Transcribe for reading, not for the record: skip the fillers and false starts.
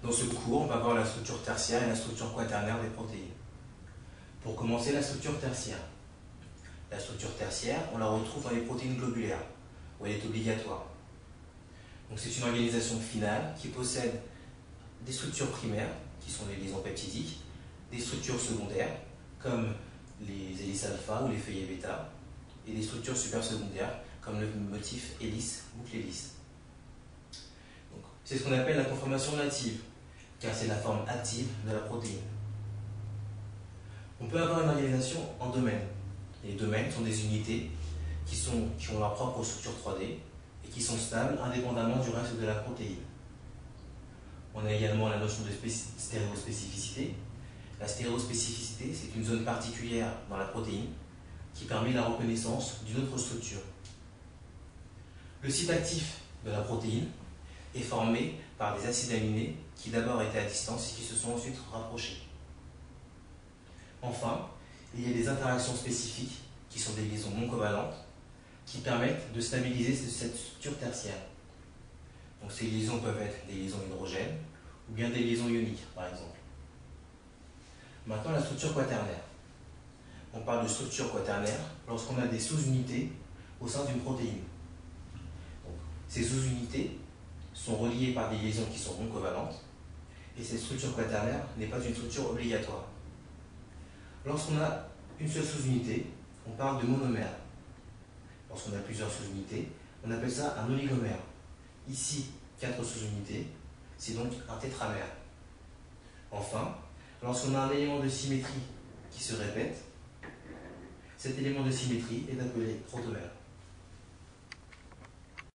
Dans ce cours, on va voir la structure tertiaire et la structure quaternaire des protéines. Pour commencer, la structure tertiaire. La structure tertiaire, on la retrouve dans les protéines globulaires, où elle est obligatoire. Donc c'est une organisation finale qui possède des structures primaires, qui sont les liaisons peptidiques, des structures secondaires, comme les hélices alpha ou les feuillets bêta, et des structures supersecondaires, comme le motif hélice, boucle hélice. C'est ce qu'on appelle la conformation native, car c'est la forme active de la protéine. On peut avoir une organisation en domaines. Les domaines sont des unités qui ont leur propre structure 3D et qui sont stables indépendamment du reste de la protéine. On a également la notion de stéréospécificité. La stéréospécificité, c'est une zone particulière dans la protéine qui permet la reconnaissance d'une autre structure. Le site actif de la protéine est formé par des acides aminés qui d'abord étaient à distance et qui se sont ensuite rapprochés. Enfin, il y a des interactions spécifiques qui sont des liaisons non covalentes qui permettent de stabiliser cette structure tertiaire. Donc ces liaisons peuvent être des liaisons hydrogènes ou bien des liaisons ioniques par exemple. Maintenant la structure quaternaire. On parle de structure quaternaire lorsqu'on a des sous-unités au sein d'une protéine. Donc, ces sous-unités sont reliées par des liaisons qui sont non covalentes et cette structure quaternaire n'est pas une structure obligatoire. Lorsqu'on a une seule sous-unité, on parle de monomère. Lorsqu'on a plusieurs sous-unités, on appelle ça un oligomère. Ici, 4 sous-unités, c'est donc un tétramère. Enfin, lorsqu'on a un élément de symétrie qui se répète, cet élément de symétrie est appelé protomère.